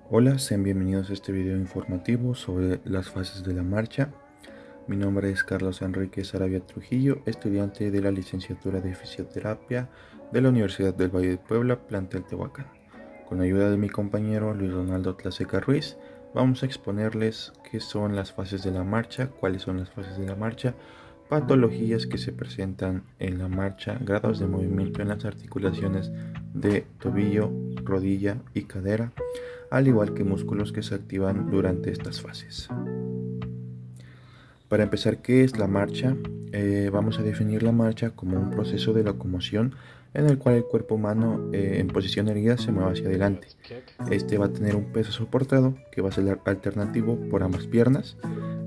Hola, sean bienvenidos a este video informativo sobre las fases de la marcha. Mi nombre es Carlos Enrique Saravia Trujillo, estudiante de la licenciatura de Fisioterapia de la Universidad del Valle de Puebla, plantel Tehuacán. Con ayuda de mi compañero Luis Donaldo Tlaseca Ruiz, vamos a exponerles qué son las fases de la marcha, cuáles son las fases de la marcha, patologías que se presentan en la marcha, grados de movimiento en las articulaciones de tobillo, rodilla y cadera, al igual que músculos que se activan durante estas fases. Para empezar, ¿qué es la marcha? Vamos a definir la marcha como un proceso de locomoción en el cual el cuerpo humano en posición erguida se mueve hacia adelante. Este va a tener un peso soportado que va a ser alternativo por ambas piernas.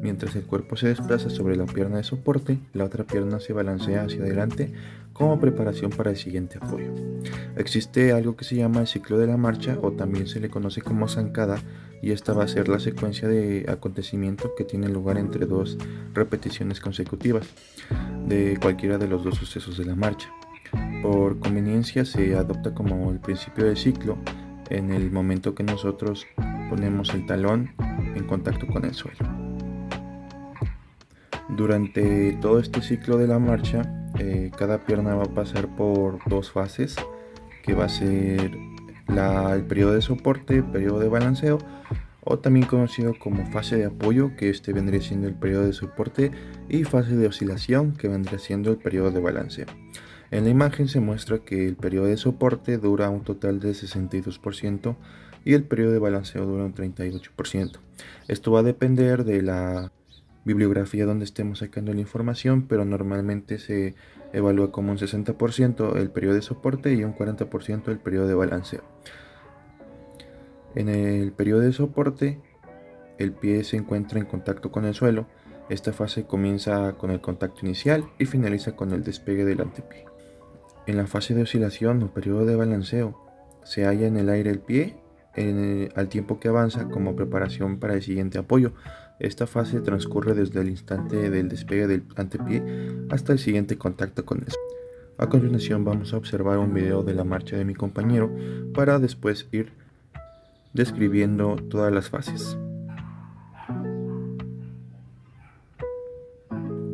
Mientras el cuerpo se desplaza sobre la pierna de soporte, la otra pierna se balancea hacia adelante como preparación para el siguiente apoyo. Existe algo que se llama el ciclo de la marcha, o también se le conoce como zancada, y esta va a ser la secuencia de acontecimiento que tiene lugar entre dos repeticiones consecutivas de cualquiera de los dos sucesos de la marcha. Por conveniencia se adopta como el principio del ciclo en el momento que nosotros ponemos el talón en contacto con el suelo. Durante todo este ciclo de la marcha, cada pierna va a pasar por dos fases, que va a ser el periodo de soporte, periodo de balanceo, o también conocido como fase de apoyo, que este vendría siendo el periodo de soporte, y fase de oscilación, que vendría siendo el periodo de balanceo. En la imagen se muestra que el periodo de soporte dura un total de 62% y el periodo de balanceo dura un 38%. Esto va a depender de la bibliografía donde estemos sacando la información, pero normalmente se evalúa como un 60% el periodo de soporte y un 40% el periodo de balanceo. En el periodo de soporte, el pie se encuentra en contacto con el suelo. Esta fase comienza con el contacto inicial y finaliza con el despegue del antepié. En la fase de oscilación o periodo de balanceo, se halla en el aire el pie al tiempo que avanza como preparación para el siguiente apoyo. Esta fase transcurre desde el instante del despegue del antepié hasta el siguiente contacto con el suelo. A continuación vamos a observar un video de la marcha de mi compañero para después ir describiendo todas las fases.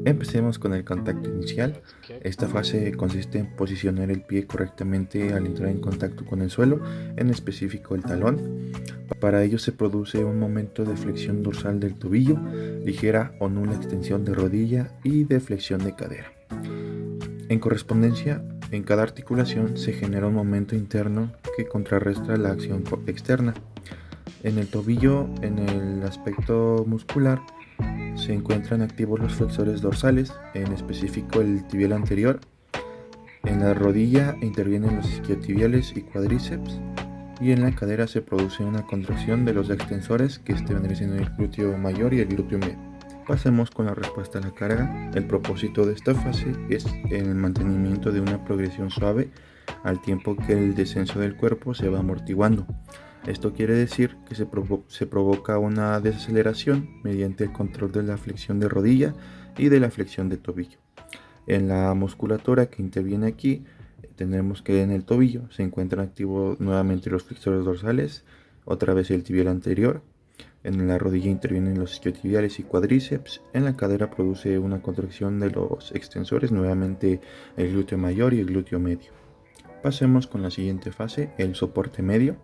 Empecemos con el contacto inicial. Esta fase consiste en posicionar el pie correctamente al entrar en contacto con el suelo, en específico el talón. Para ello se produce un momento de flexión dorsal del tobillo, ligera o nula extensión de rodilla y de flexión de cadera. En correspondencia, en cada articulación se genera un momento interno que contrarresta la acción externa. En el tobillo, en el aspecto muscular, se encuentran activos los flexores dorsales, en específico el tibial anterior. En la rodilla intervienen los isquiotibiales y cuádriceps, y en la cadera se produce una contracción de los extensores, que vendría siendo el glúteo mayor y el glúteo medio. Pasemos con la respuesta a la carga. El propósito de esta fase es el mantenimiento de una progresión suave al tiempo que el descenso del cuerpo se va amortiguando. Esto quiere decir que se provoca una desaceleración mediante el control de la flexión de rodilla y de la flexión de tobillo. En la musculatura que interviene aquí, tendremos que en el tobillo se encuentran activos nuevamente los flexores dorsales, otra vez el tibial anterior. En la rodilla intervienen los isquiotibiales y cuádriceps. En la cadera produce una contracción de los extensores, nuevamente el glúteo mayor y el glúteo medio. Pasemos con la siguiente fase, el soporte medio.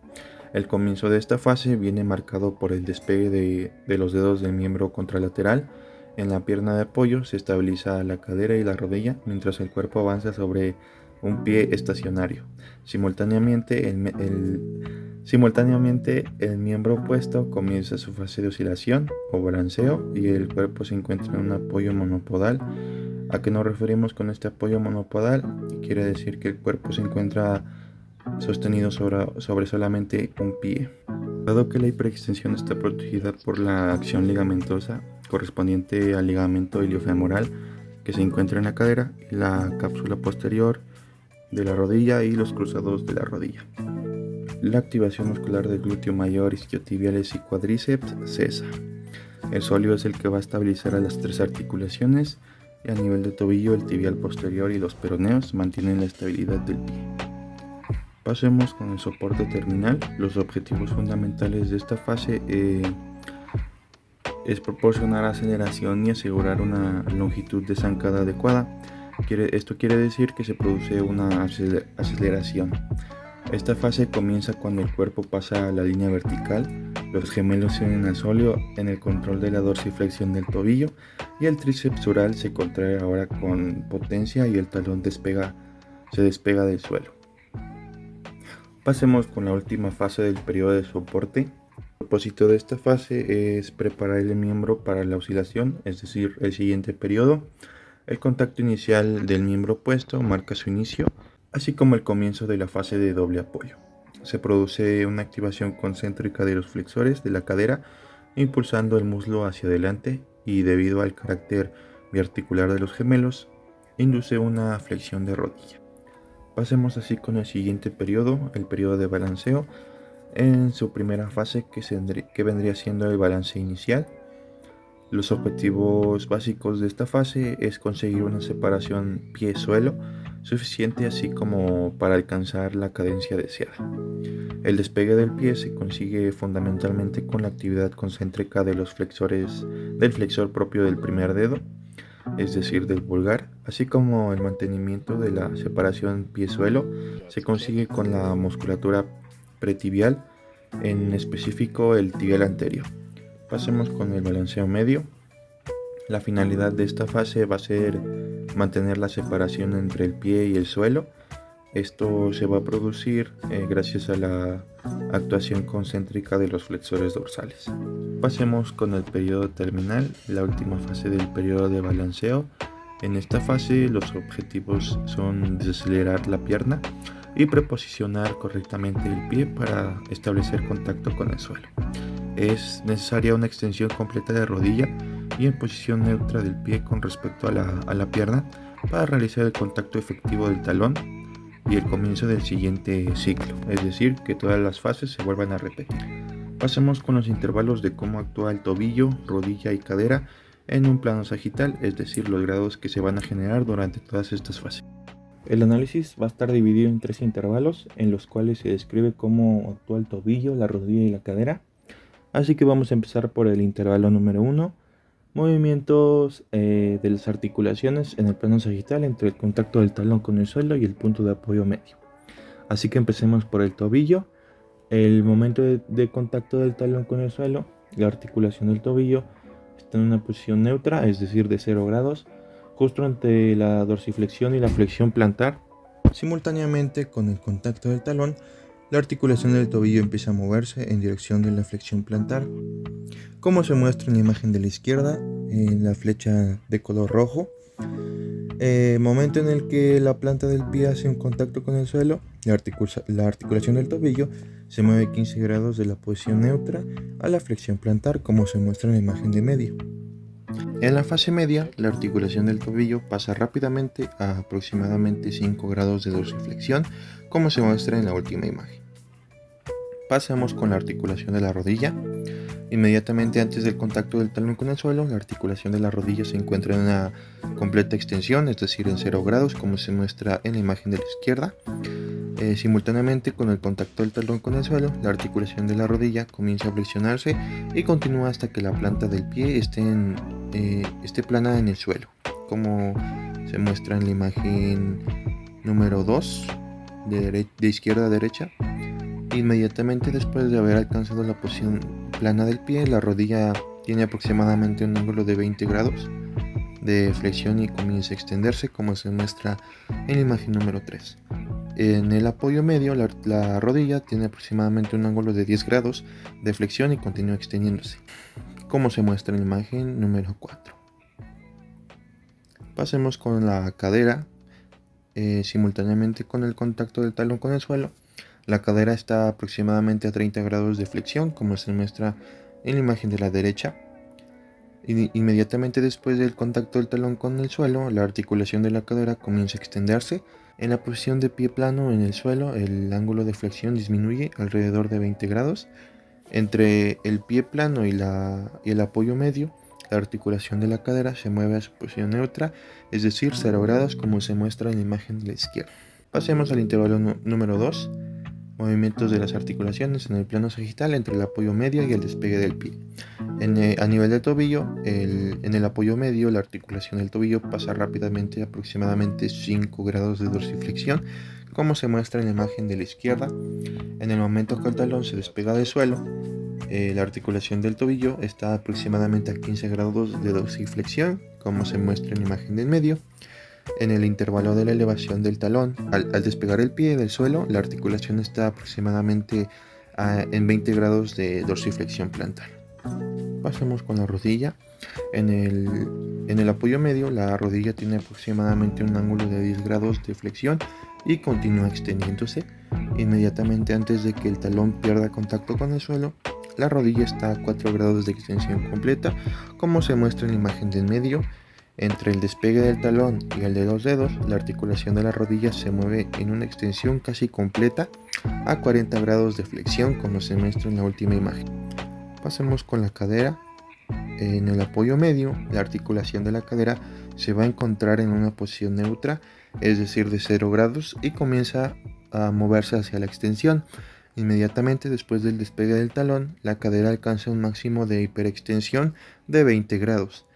El comienzo de esta fase viene marcado por el despegue de los dedos del miembro contralateral. En la pierna de apoyo se estabiliza la cadera y la rodilla mientras el cuerpo avanza sobre un pie estacionario. Simultáneamente el miembro opuesto comienza su fase de oscilación o balanceo y el cuerpo se encuentra en un apoyo monopodal. ¿A qué nos referimos con este apoyo monopodal? Quiere decir que el cuerpo se encuentra sostenido sobre solamente un pie. Dado que la hiperextensión está protegida por la acción ligamentosa correspondiente al ligamento iliofemoral que se encuentra en la cadera, y la cápsula posterior de la rodilla y los cruzados de la rodilla. La activación muscular del glúteo mayor, isquiotibiales y cuádriceps cesa. El sóleo es el que va a estabilizar a las tres articulaciones y a nivel de tobillo el tibial posterior y los peroneos mantienen la estabilidad del pie. Pasemos con el soporte terminal. Los objetivos fundamentales de esta fase es proporcionar aceleración y asegurar una longitud de zancada adecuada. Esto quiere decir que se produce una aceleración. Esta fase comienza cuando el cuerpo pasa a la línea vertical, los gemelos se unen al sóleo en el control de la dorsiflexión del tobillo y el tríceps oral se contrae ahora con potencia y el talón se despega del suelo. Pasemos con la última fase del periodo de soporte. El propósito de esta fase es preparar el miembro para la oscilación, es decir, el siguiente periodo. El contacto inicial del miembro opuesto marca su inicio, así como el comienzo de la fase de doble apoyo. Se produce una activación concéntrica de los flexores de la cadera, impulsando el muslo hacia adelante y debido al carácter biarticular de los gemelos, induce una flexión de rodilla. Pasemos así con el siguiente periodo, el periodo de balanceo, en su primera fase que vendría siendo el balance inicial. Los objetivos básicos de esta fase es conseguir una separación pie-suelo suficiente así como para alcanzar la cadencia deseada. El despegue del pie se consigue fundamentalmente con la actividad concéntrica de los flexores del flexor propio del primer dedo, es decir, del pulgar, así como el mantenimiento de la separación pie-suelo se consigue con la musculatura pretibial, en específico el tibial anterior. Pasemos con el balanceo medio. La finalidad de esta fase va a ser mantener la separación entre el pie y el suelo. Esto se va a producir gracias a la actuación concéntrica de los flexores dorsales. Pasemos con el periodo terminal, la última fase del periodo de balanceo. En esta fase los objetivos son desacelerar la pierna y preposicionar correctamente el pie para establecer contacto con el suelo. Es necesaria una extensión completa de rodilla y en posición neutra del pie con respecto a la pierna para realizar el contacto efectivo del talón y el comienzo del siguiente ciclo, es decir, que todas las fases se vuelvan a repetir. Pasemos con los intervalos de cómo actúa el tobillo, rodilla y cadera en un plano sagital, es decir, los grados que se van a generar durante todas estas fases. El análisis va a estar dividido en 3 intervalos en los cuales se describe cómo actúa el tobillo, la rodilla y la cadera. Así que vamos a empezar por el intervalo número 1, movimientos de las articulaciones en el plano sagital entre el contacto del talón con el suelo y el punto de apoyo medio. Así que empecemos por el tobillo. El momento de contacto del talón con el suelo, la articulación del tobillo está en una posición neutra, es decir, de 0 grados, justo entre la dorsiflexión y la flexión plantar. Simultáneamente con el contacto del talón, la articulación del tobillo empieza a moverse en dirección de la flexión plantar, como se muestra en la imagen de la izquierda, en la flecha de color rojo. Momento en el que la planta del pie hace un contacto con el suelo, la articulación del tobillo se mueve 15 grados de la posición neutra a la flexión plantar, como se muestra en la imagen de medio. En la fase media, la articulación del tobillo pasa rápidamente a aproximadamente 5 grados de dorsiflexión, como se muestra en la última imagen. Pasamos con la articulación de la rodilla. Inmediatamente antes del contacto del talón con el suelo, la articulación de la rodilla se encuentra en una completa extensión, es decir, en 0 grados, como se muestra en la imagen de la izquierda. Simultáneamente con el contacto del talón con el suelo, la articulación de la rodilla comienza a flexionarse y continúa hasta que la planta del pie esté plana en el suelo, como se muestra en la imagen número 2, de izquierda a derecha. Inmediatamente después de haber alcanzado la posición plana del pie, la rodilla tiene aproximadamente un ángulo de 20 grados de flexión y comienza a extenderse, como se muestra en la imagen número 3. En el apoyo medio, la rodilla tiene aproximadamente un ángulo de 10 grados de flexión y continúa extendiéndose, como se muestra en la imagen número 4. Pasemos con la cadera. Simultáneamente con el contacto del talón con el suelo, la cadera está aproximadamente a 30 grados de flexión, como se muestra en la imagen de la derecha. Inmediatamente después del contacto del talón con el suelo, la articulación de la cadera comienza a extenderse. En la posición de pie plano en el suelo, el ángulo de flexión disminuye alrededor de 20 grados. Entre el pie plano y el apoyo medio, la articulación de la cadera se mueve a su posición neutra, es decir, 0 grados, como se muestra en la imagen de la izquierda. Pasemos al intervalo número 2. Movimientos de las articulaciones en el plano sagital entre el apoyo medio y el despegue del pie. A nivel del tobillo, en el apoyo medio, la articulación del tobillo pasa rápidamente aproximadamente 5 grados de dorsiflexión, como se muestra en la imagen de la izquierda. En el momento que el talón se despega del suelo, la articulación del tobillo está aproximadamente a 15 grados de dorsiflexión, como se muestra en la imagen del medio. En el intervalo de la elevación del talón, al despegar el pie del suelo, la articulación está aproximadamente en 20 grados de dorsiflexión plantar. Pasemos con la rodilla. En el apoyo medio, la rodilla tiene aproximadamente un ángulo de 10 grados de flexión y continúa extendiéndose. Inmediatamente antes de que el talón pierda contacto con el suelo, la rodilla está a 4 grados de extensión completa, como se muestra en la imagen del medio. Entre el despegue del talón y el de los dedos, la articulación de la rodilla se mueve en una extensión casi completa a 40 grados de flexión, como se muestra en la última imagen. Pasemos con la cadera. En el apoyo medio, la articulación de la cadera se va a encontrar en una posición neutra, es decir, de 0 grados, y comienza a moverse hacia la extensión. Inmediatamente después del despegue del talón, la cadera alcanza un máximo de hiperextensión de 20 grados.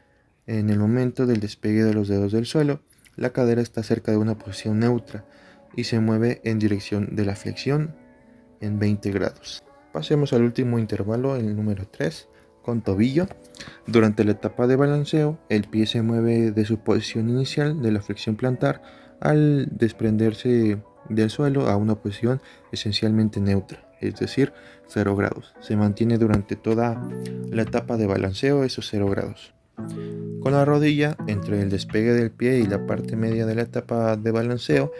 En el momento del despegue de los dedos del suelo, la cadera está cerca de una posición neutra y se mueve en dirección de la flexión en 20 grados. Pasemos al último intervalo, el número 3, con tobillo. Durante la etapa de balanceo, el pie se mueve de su posición inicial de la flexión plantar al desprenderse del suelo a una posición esencialmente neutra, es decir, 0 grados. Se mantiene durante toda la etapa de balanceo esos 0 grados. Con la rodilla, entre el despegue del pie y la parte media de la etapa de balanceo,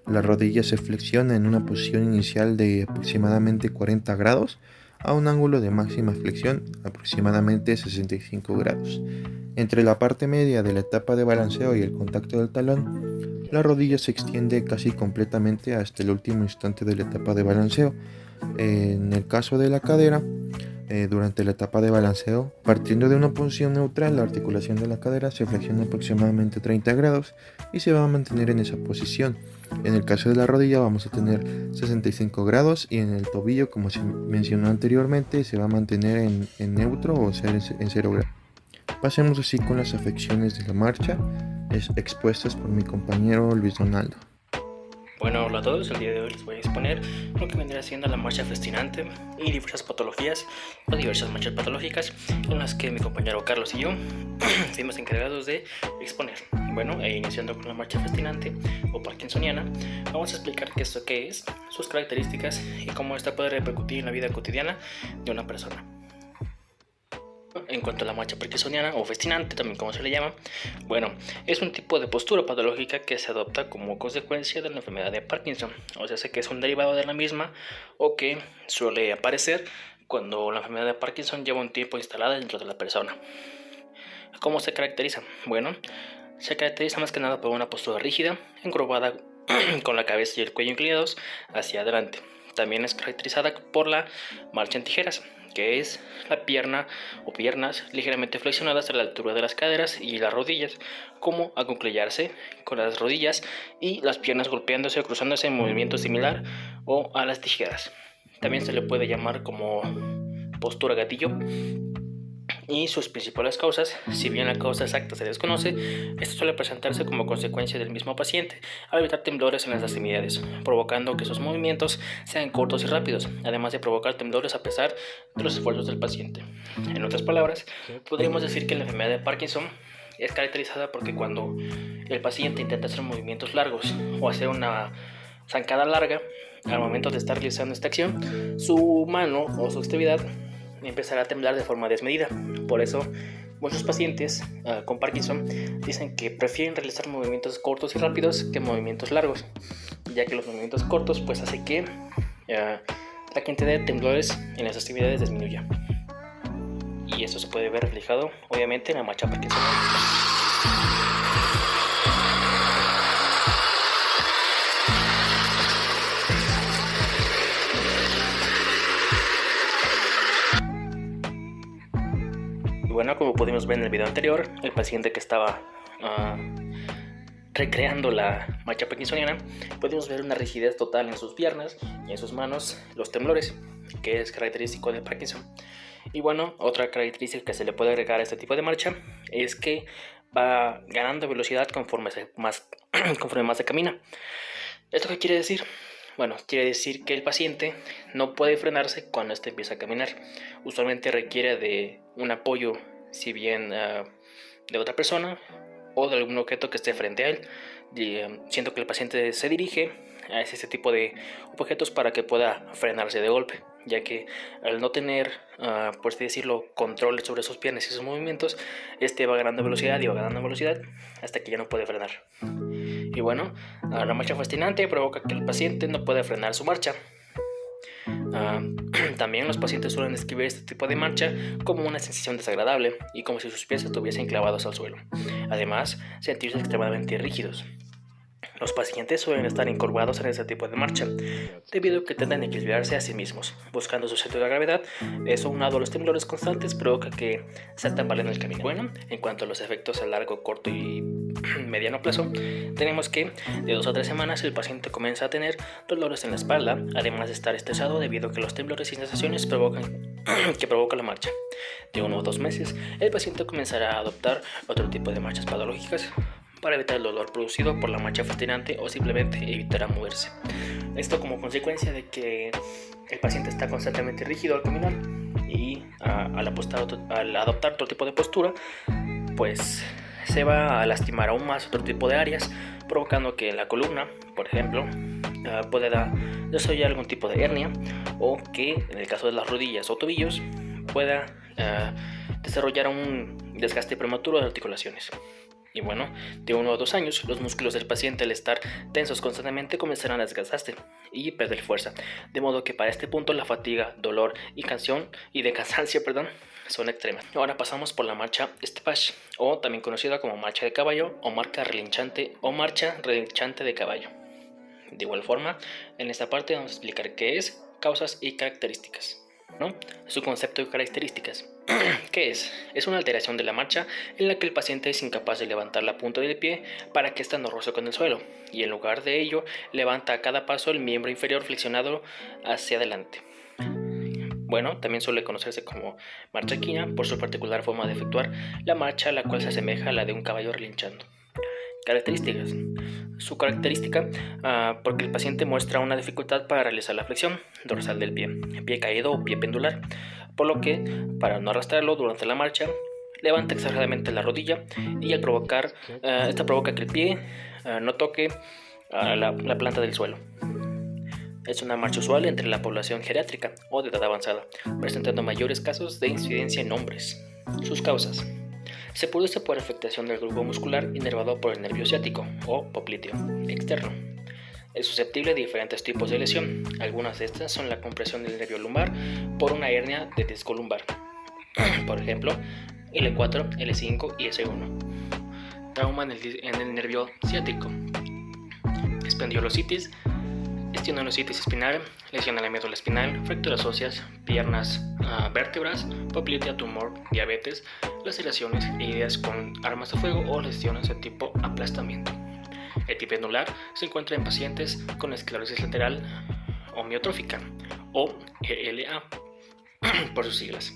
la rodilla se flexiona en una posición inicial de aproximadamente 40 grados a un ángulo de máxima flexión aproximadamente 65 grados. Entre la parte media de la etapa de balanceo y el contacto del talón, la rodilla se extiende casi completamente hasta el último instante de la etapa de balanceo. En el caso de la cadera, durante la etapa de balanceo, partiendo de una posición neutral, la articulación de la cadera se flexiona aproximadamente 30 grados y se va a mantener en esa posición. En el caso de la rodilla vamos a tener 65 grados y en el tobillo, como se mencionó anteriormente, se va a mantener en neutro o sea en 0 grados. Pasemos así con las afecciones de la marcha expuestas por mi compañero Luis Donaldo. Bueno, hola a todos, el día de hoy les voy a exponer lo que vendría siendo la marcha festinante y diversas patologías o diversas marchas patológicas en las que mi compañero Carlos y yo fuimos encargados de exponer. Bueno, iniciando con la marcha festinante o parkinsoniana, vamos a explicar qué es, sus características y cómo esta puede repercutir en la vida cotidiana de una persona. En cuanto a la marcha parkinsoniana o festinante, también como se le llama, bueno, es un tipo de postura patológica que se adopta como consecuencia de la enfermedad de Parkinson, o sea, sé que es un derivado de la misma o que suele aparecer cuando la enfermedad de Parkinson lleva un tiempo instalada dentro de la persona. ¿Cómo se caracteriza? Bueno, se caracteriza más que nada por una postura rígida, encorvada, con la cabeza y el cuello inclinados hacia adelante. También es caracterizada por la marcha en tijeras, que es la pierna o piernas ligeramente flexionadas a la altura de las caderas y las rodillas, como acuclillarse con las rodillas y las piernas golpeándose o cruzándose en movimiento similar o a las tijeras. También se le puede llamar como postura gatillo. Y sus principales causas, si bien la causa exacta se desconoce, esto suele presentarse como consecuencia del mismo paciente al evitar temblores en las extremidades, provocando que sus movimientos sean cortos y rápidos, además de provocar temblores a pesar de los esfuerzos del paciente. En otras palabras, podríamos decir que la enfermedad de Parkinson es caracterizada porque cuando el paciente intenta hacer movimientos largos o hacer una zancada larga, al momento de estar realizando esta acción, su mano o su extremidad empezará a temblar de forma desmedida. Por eso muchos pacientes con Parkinson dicen que prefieren realizar movimientos cortos y rápidos que movimientos largos, ya que los movimientos cortos pues hace que la cantidad de temblores en las extremidades disminuya, y esto se puede ver reflejado obviamente en la marcha parkinsoniana. Bueno, como pudimos ver en el video anterior, el paciente que estaba recreando la marcha parkinsoniana, pudimos ver una rigidez total en sus piernas y en sus manos, los temblores, que es característico de Parkinson. Y bueno, otra característica que se le puede agregar a este tipo de marcha es que va ganando velocidad conforme más se camina. ¿Esto qué quiere decir? Bueno, quiere decir que el paciente no puede frenarse cuando empieza a caminar. Usualmente requiere de un apoyo, si bien de otra persona o de algún objeto que esté frente a él. Siento que el paciente se dirige a ese tipo de objetos para que pueda frenarse de golpe, ya que al no tener, por así decirlo, control sobre sus piernas y sus movimientos, va ganando velocidad hasta que ya no puede frenar. Y bueno, la marcha fascinante provoca que el paciente no pueda frenar su marcha. También los pacientes suelen describir este tipo de marcha como una sensación desagradable y como si sus pies estuviesen clavados al suelo. Además, sentirse extremadamente rígidos. Los pacientes suelen estar encorvados en este tipo de marcha, debido a que tienden a equilibrarse a sí mismos, buscando su centro de gravedad. Eso, aunado a los temblores constantes, provoca que se tambalen el camino. Bueno, en cuanto a los efectos a largo, corto y mediano plazo, tenemos que de 2 a 3 semanas el paciente comienza a tener dolores en la espalda, además de estar estresado debido a que los temblores y sensaciones que provoca la marcha. De 1 a 2 meses, el paciente comenzará a adoptar otro tipo de marchas patológicas para evitar el dolor producido por la marcha fascinante o simplemente evitará moverse. Esto como consecuencia de que el paciente está constantemente rígido al caminar y al adoptar otro tipo de postura, pues se va a lastimar aún más otro tipo de áreas, provocando que la columna, por ejemplo, pueda desarrollar algún tipo de hernia, o que en el caso de las rodillas o tobillos pueda desarrollar un desgaste prematuro de articulaciones. Y bueno, de 1 a 2 años, los músculos del paciente, al estar tensos constantemente, comenzarán a desgastarse y perder fuerza, de modo que para este punto la fatiga, dolor y cansancio son extremas. Ahora pasamos por la marcha Steppage, o también conocida como marcha de caballo o marcha relinchante de caballo. De igual forma, en esta parte vamos a explicar qué es, causas y características, ¿no? Su concepto y características. ¿Qué es? Es una alteración de la marcha en la que el paciente es incapaz de levantar la punta del pie para que ésta no roce con el suelo, y en lugar de ello levanta a cada paso el miembro inferior flexionado hacia adelante. Bueno, también suele conocerse como marcha equina por su particular forma de efectuar la marcha, la cual se asemeja a la de un caballo relinchando. Características. Su característica, porque el paciente muestra una dificultad para realizar la flexión dorsal del pie caído o pie pendular, por lo que, para no arrastrarlo durante la marcha, levanta exageradamente la rodilla, y al provocar, esta provoca que el pie no toque la planta del suelo. Es una marcha usual entre la población geriátrica o de edad avanzada, presentando mayores casos de incidencia en hombres. Sus causas. Se produce por afectación del grupo muscular inervado por el nervio ciático o popliteo externo. Es susceptible de diferentes tipos de lesión. Algunas de estas son la compresión del nervio lumbar por una hernia de disco lumbar, por ejemplo, L4, L5 y S1. Trauma en el nervio ciático. Espondiolositis, esternocleitis espinal, lesión en la médula espinal, fracturas óseas, piernas, vértebras, poplitea, tumor, diabetes, laceraciones e heridas con armas de fuego o lesiones de tipo aplastamiento. Epipendular se encuentra en pacientes con esclerosis lateral homeotrófica o ELA por sus siglas,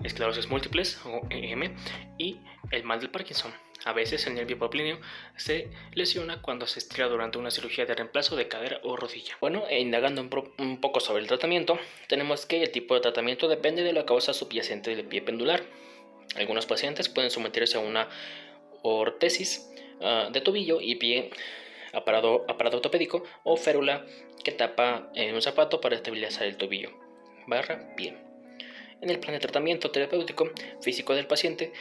esclerosis múltiples o EM, y el mal del Parkinson. A veces el nervio popliteo se lesiona cuando se estira durante una cirugía de reemplazo de cadera o rodilla. Bueno, indagando un poco sobre el tratamiento, tenemos que el tipo de tratamiento depende de la causa subyacente del pie pendular. Algunos pacientes pueden someterse a una ortesis de tobillo y pie, aparato ortopédico o férula que tapa en un zapato para estabilizar el tobillo / pie. En el plan de tratamiento terapéutico físico del paciente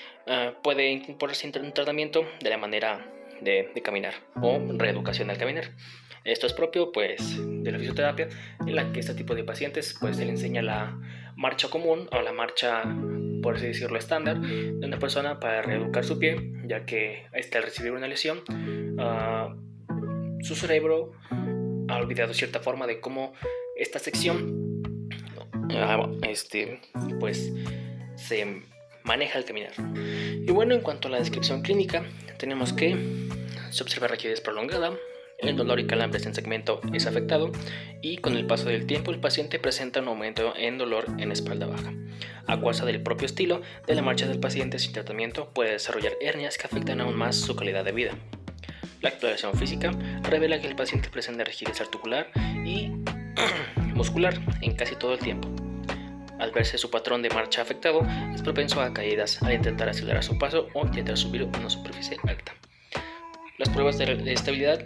puede incorporarse un tratamiento de la manera de caminar o reeducación al caminar. Esto es propio pues de la fisioterapia, en la que este tipo de pacientes pues se le enseña la marcha común o la marcha, por así decirlo, estándar de una persona para reeducar su pie, ya que al recibir una lesión su cerebro ha olvidado cierta forma de cómo esta sección pues se maneja al caminar. Y bueno, en cuanto a la descripción clínica, tenemos que se observa rigidez prolongada, el dolor y calambres en segmento es afectado y con el paso del tiempo el paciente presenta un aumento en dolor en espalda baja. A causa del propio estilo de la marcha del paciente sin tratamiento puede desarrollar hernias que afectan aún más su calidad de vida. La exploración física revela que el paciente presenta rigidez articular y muscular en casi todo el tiempo. Al verse su patrón de marcha afectado, es propenso a caídas al intentar acelerar su paso o intentar subir una superficie alta. Las pruebas de estabilidad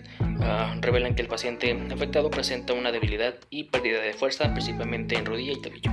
revelan que el paciente afectado presenta una debilidad y pérdida de fuerza, principalmente en rodilla y tobillo.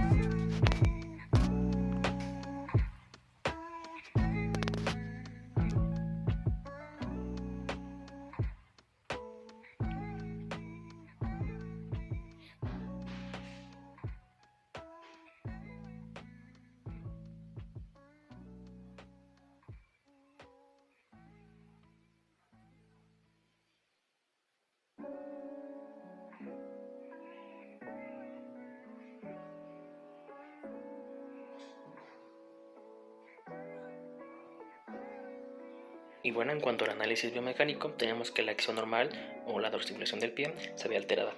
Y bueno, en cuanto al análisis biomecánico, tenemos que la acción normal o la dorsiflexión del pie se ve alterada.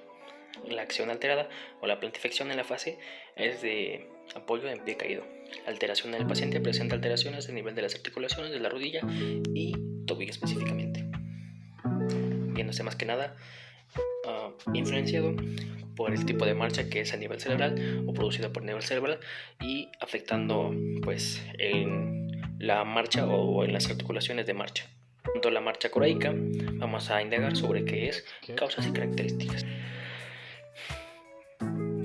La acción alterada o la plantiflexión en la fase es de apoyo en pie caído. La alteración del paciente presenta alteraciones a nivel de las articulaciones de la rodilla y tobillo específicamente, viéndose más que nada influenciado por el tipo de marcha que es a nivel cerebral o producida por nivel cerebral y afectando pues en la marcha o en las articulaciones de marcha. En cuanto a la marcha coreica, vamos a indagar sobre qué es, causas y características.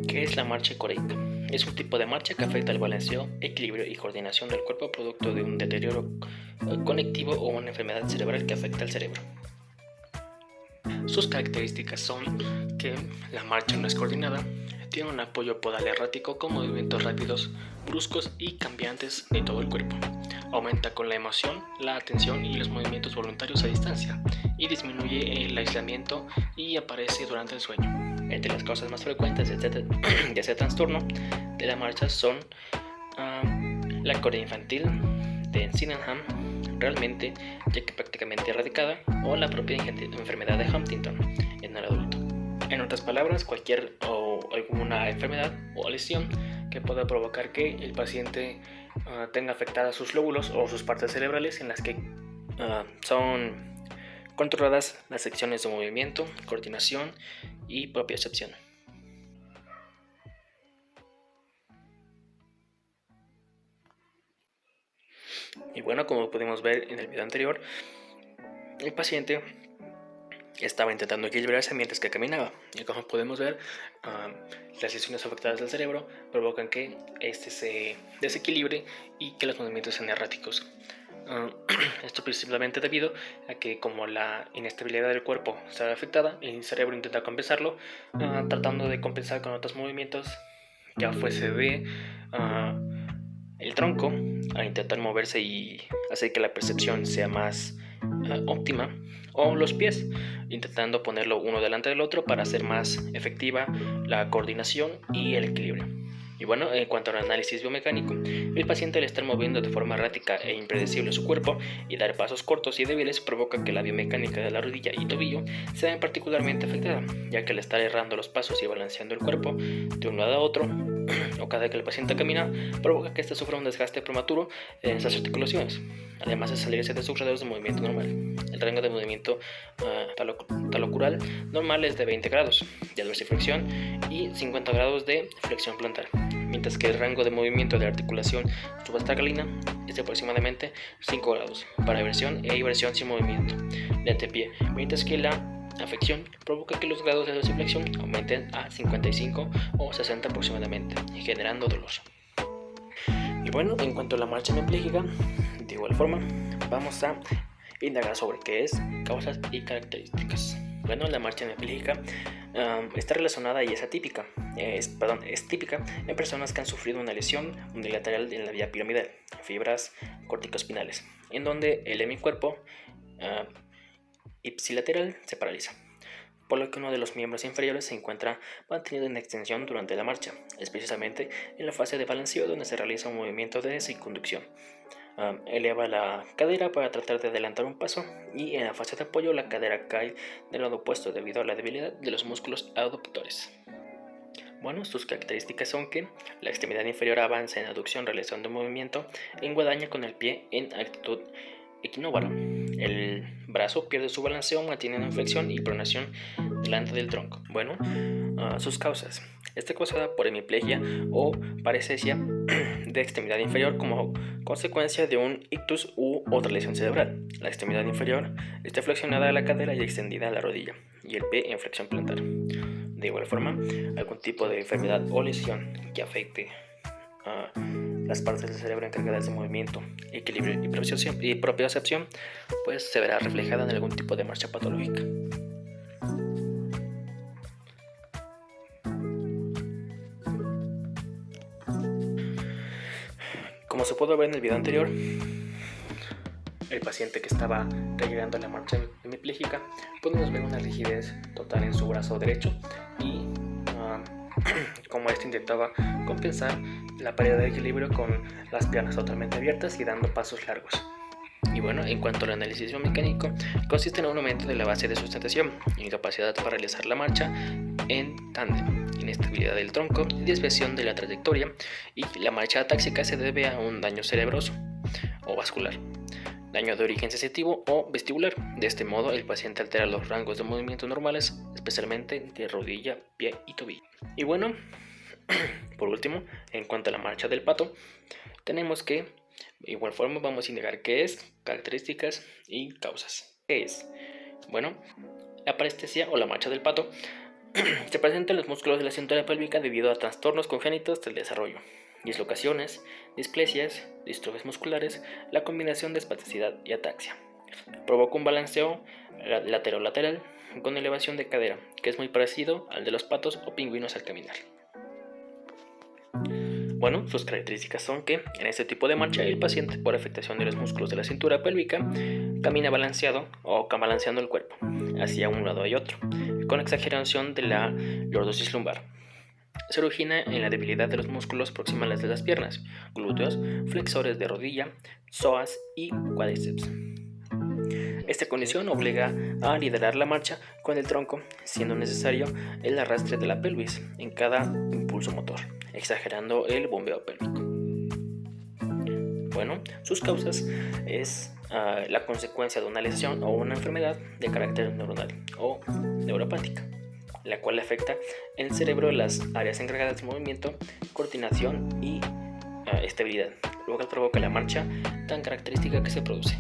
¿Qué es la marcha coreica? Es un tipo de marcha que afecta el balanceo, equilibrio y coordinación del cuerpo producto de un deterioro conectivo o una enfermedad cerebral que afecta al cerebro. Sus características son que la marcha no es coordinada, tiene un apoyo podal errático con movimientos rápidos, bruscos y cambiantes de todo el cuerpo. Aumenta con la emoción, la atención y los movimientos voluntarios a distancia y disminuye el aislamiento y aparece durante el sueño. Entre las causas más frecuentes de este trastorno de la marcha son la corea infantil de Sydenham, realmente ya que prácticamente erradicada, o la propia enfermedad de Huntington en el adulto. En otras palabras, cualquier o alguna enfermedad o lesión que pueda provocar que el paciente tenga afectadas sus lóbulos o sus partes cerebrales en las que son controladas las secciones de movimiento, coordinación y propiocepción. Y bueno, como pudimos ver en el video anterior, el paciente estaba intentando equilibrarse mientras que caminaba. Y como podemos ver, las lesiones afectadas del cerebro provocan que este se desequilibre y que los movimientos sean erráticos. Esto principalmente debido a que como la inestabilidad del cuerpo está afectada, el cerebro intenta compensarlo, tratando de compensar con otros movimientos, ya fuese de el tronco, a intentar moverse y hacer que la percepción sea más óptima, o los pies, intentando ponerlo uno delante del otro para hacer más efectiva la coordinación y el equilibrio. Y bueno, en cuanto al análisis biomecánico, el paciente al estar moviendo de forma errática e impredecible su cuerpo y dar pasos cortos y débiles provoca que la biomecánica de la rodilla y tobillo se vean particularmente afectada, ya que al estar errando los pasos y balanceando el cuerpo de un lado a otro, o cada que el paciente camina, provoca que éste sufra un desgaste prematuro en esas articulaciones, además de salirse de sus grados de movimiento normal. El rango de movimiento talocural normal es de 20 grados de dorsiflexión y 50 grados de flexión plantar, mientras que el rango de movimiento de articulación subastracalina es de aproximadamente 5 grados para eversión e inversión sin movimiento de antepié, mientras que la afección provoca que los grados de dorsiflexión aumenten a 55 o 60 aproximadamente, generando dolor. Y bueno, en cuanto a la marcha hemipléjica, de igual forma, vamos a indagar sobre qué es, causas y características. Bueno, la marcha hemipléjica está relacionada y es atípica, es típica en personas que han sufrido una lesión unilateral en la vía piramidal, fibras corticoespinales, en donde el hemicuerpo ipsilateral se paraliza, por lo que uno de los miembros inferiores se encuentra mantenido en extensión durante la marcha, es precisamente en la fase de balanceo donde se realiza un movimiento de circunducción. eleva la cadera para tratar de adelantar un paso, y en la fase de apoyo la cadera cae del lado opuesto debido a la debilidad de los músculos abductores. Bueno, sus características son que la extremidad inferior avanza en aducción realizando un movimiento en guadaña con el pie en actitud equinóvara. El brazo pierde su balanceo manteniendo flexión y pronación delante del tronco. Bueno, sus causas. Está causada por hemiplegia o paresesia de extremidad inferior como consecuencia de un ictus u otra lesión cerebral. La extremidad inferior está flexionada a la cadera y extendida a la rodilla, y el pie en flexión plantar. De igual forma, algún tipo de enfermedad o lesión que afecte a las partes del cerebro encargadas de movimiento, equilibrio y propiocepción, pues se verá reflejada en algún tipo de marcha patológica. Como se pudo ver en el video anterior, el paciente que estaba llegando a la marcha hemipléjica, podemos ver una rigidez total en su brazo derecho y como este intentaba compensar la pérdida de equilibrio con las piernas totalmente abiertas y dando pasos largos. Y bueno, en cuanto al análisis biomecánico, consiste en un aumento de la base de sustentación, incapacidad para realizar la marcha en tándem, inestabilidad del tronco y desviación de la trayectoria, y la marcha atáxica se debe a un daño cerebroso o vascular, daño de origen sensitivo o vestibular. De este modo, el paciente altera los rangos de movimiento normales, especialmente de rodilla, pie y tobillo. Y bueno, por último, en cuanto a la marcha del pato, tenemos que, de igual forma, vamos a indicar qué es, características y causas. ¿Qué es? Bueno, la parestesia o la marcha del pato se presenta en los músculos de la cintura pélvica debido a trastornos congénitos del desarrollo, dislocaciones, displesias, distrofias musculares, la combinación de espasticidad y ataxia. Provoca un balanceo lateral con elevación de cadera, que es muy parecido al de los patos o pingüinos al caminar. Bueno, sus características son que en este tipo de marcha el paciente, por afectación de los músculos de la cintura pélvica, camina balanceado o balanceando el cuerpo hacia un lado y otro, con exageración de la lordosis lumbar. Se origina en la debilidad de los músculos proximales de las piernas, glúteos, flexores de rodilla, psoas y cuádriceps. Esta condición obliga a liderar la marcha con el tronco, siendo necesario el arrastre de la pelvis en cada impulso motor, exagerando el bombeo pélvico. Bueno, sus causas es la consecuencia de una lesión o una enfermedad de carácter neuronal o neuropática, la cual afecta el cerebro en las áreas encargadas de movimiento, coordinación y estabilidad, lo que provoca la marcha tan característica que se produce.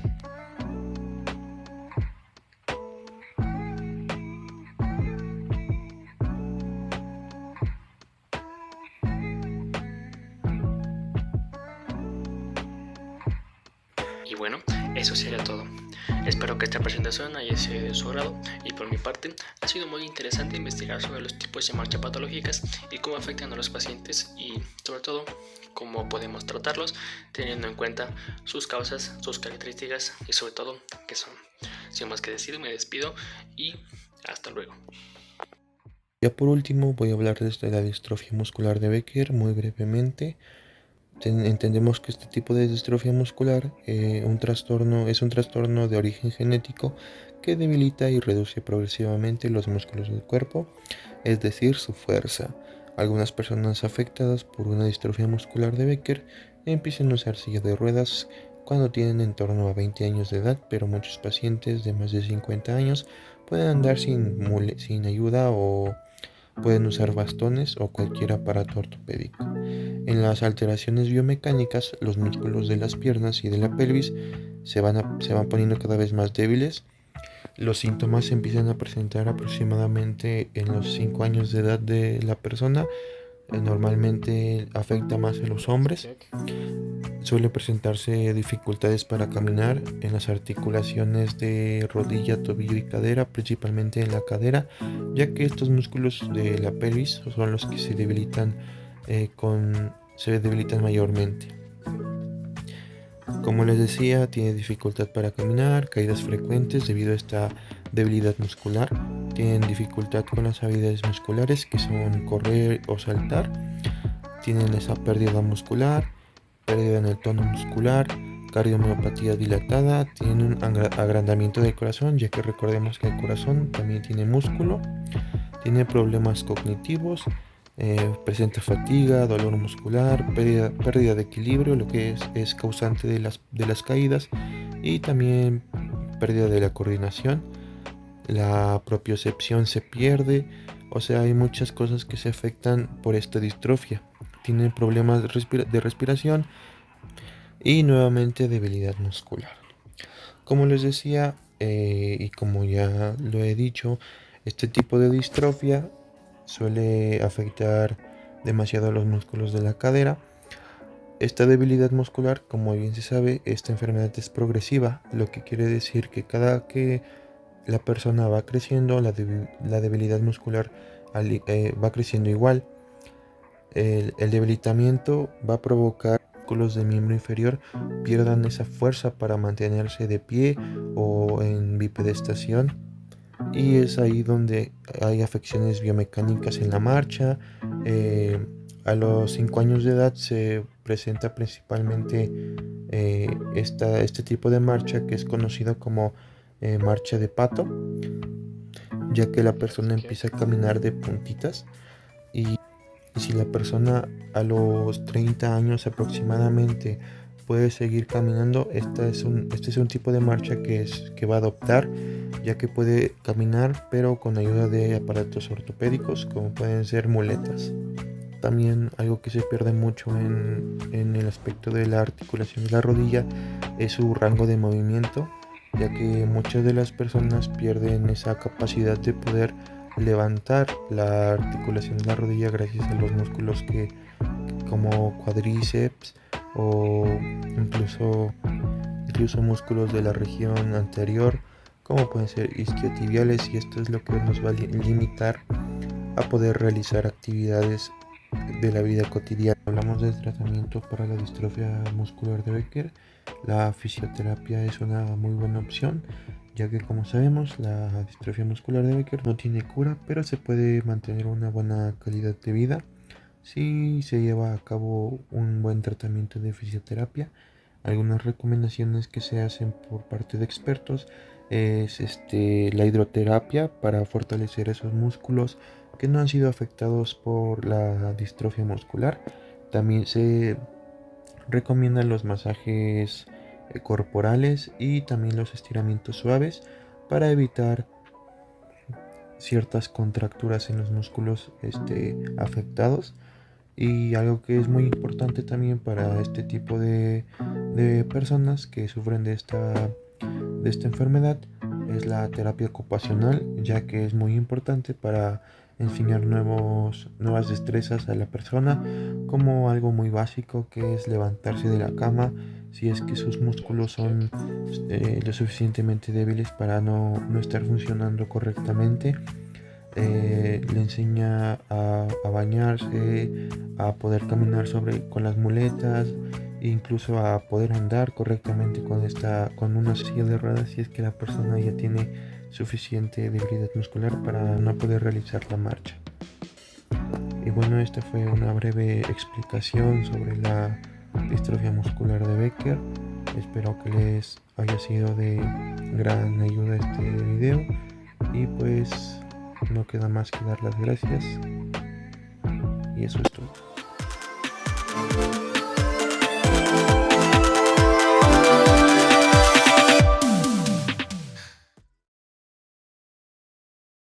Y bueno, eso sería todo. Espero que esta presentación haya sido de su agrado, y por mi parte ha sido muy interesante investigar sobre los tipos de marcha patológicas y cómo afectan a los pacientes, y sobre todo cómo podemos tratarlos teniendo en cuenta sus causas, sus características y sobre todo qué son. Sin más que decir, me despido y hasta luego. Ya por último voy a hablarles de la distrofia muscular de Becker muy brevemente. Entendemos que este tipo de distrofia muscular es un trastorno de origen genético que debilita y reduce progresivamente los músculos del cuerpo, es decir, su fuerza. Algunas personas afectadas por una distrofia muscular de Becker empiezan a usar silla de ruedas cuando tienen en torno a 20 años de edad, pero muchos pacientes de más de 50 años pueden andar sin ayuda o pueden usar bastones o cualquier aparato ortopédico. En las alteraciones biomecánicas, los músculos de las piernas y de la pelvis se van poniendo cada vez más débiles. Los síntomas se empiezan a presentar aproximadamente en los 5 años de edad de la persona. Normalmente afecta más a los hombres. Suele presentarse dificultades para caminar en las articulaciones de rodilla, tobillo y cadera, principalmente en la cadera, ya que estos músculos de la pelvis son los que se debilitan mayormente. Como les decía, tiene dificultad para caminar, caídas frecuentes debido a esta debilidad muscular. Tienen dificultad con las habilidades musculares, que son correr o saltar. Tienen esa pérdida muscular, pérdida en el tono muscular, Cardiomiopatía dilatada, tiene un agrandamiento del corazón, ya que recordemos que el corazón también tiene músculo, tiene problemas cognitivos, presenta fatiga, dolor muscular, pérdida de equilibrio, lo que es causante de las caídas, y también pérdida de la coordinación. La propiocepción se pierde, o sea, hay muchas cosas que se afectan por esta distrofia. Tiene problemas de respiración y nuevamente debilidad muscular. Como les decía, y como ya lo he dicho, este tipo de distrofia suele afectar demasiado a los músculos de la cadera. Esta debilidad muscular, como bien se sabe, esta enfermedad es progresiva, lo que quiere decir que cada que la persona va creciendo, la debilidad muscular va creciendo igual. El debilitamiento va a provocar que los músculos del miembro inferior pierdan esa fuerza para mantenerse de pie o en bipedestación, y es ahí donde hay afecciones biomecánicas en la marcha. A los 5 años de edad se presenta principalmente este tipo de marcha, que es conocido como marcha de pato, ya que la persona empieza a caminar de puntitas, y si la persona a los 30 años aproximadamente puede seguir caminando, este es un tipo de marcha que va a adoptar, ya que puede caminar pero con ayuda de aparatos ortopédicos como pueden ser muletas. También algo que se pierde mucho en el aspecto de la articulación de la rodilla es su rango de movimiento, ya que muchas de las personas pierden esa capacidad de poder levantar la articulación de la rodilla gracias a los músculos como cuádriceps o incluso músculos de la región anterior, como pueden ser isquiotibiales, y esto es lo que nos va a limitar a poder realizar actividades de la vida cotidiana. Hablamos del tratamiento para la distrofia muscular de Becker. La fisioterapia es una muy buena opción, ya que, como sabemos, la distrofia muscular de Becker no tiene cura, pero se puede mantener una buena calidad de vida si se lleva a cabo un buen tratamiento de fisioterapia. Algunas recomendaciones que se hacen por parte de expertos es la hidroterapia para fortalecer esos músculos que no han sido afectados por la distrofia muscular. También se recomiendan los masajes corporales y también los estiramientos suaves para evitar ciertas contracturas en los músculos afectados. Y algo que es muy importante también para este tipo de personas que sufren de esta enfermedad es la terapia ocupacional, ya que es muy importante para enseñar nuevas destrezas a la persona, como algo muy básico que es levantarse de la cama si es que sus músculos son lo suficientemente débiles para no estar funcionando correctamente. Le enseña a bañarse, a poder caminar con las muletas, e incluso a poder andar correctamente con una silla de ruedas si es que la persona ya tiene suficiente debilidad muscular para no poder realizar la marcha. Y bueno, esta fue una breve explicación sobre la distrofia muscular de Becker. Espero que les haya sido de gran ayuda este video, y pues no queda más que dar las gracias, y eso es todo.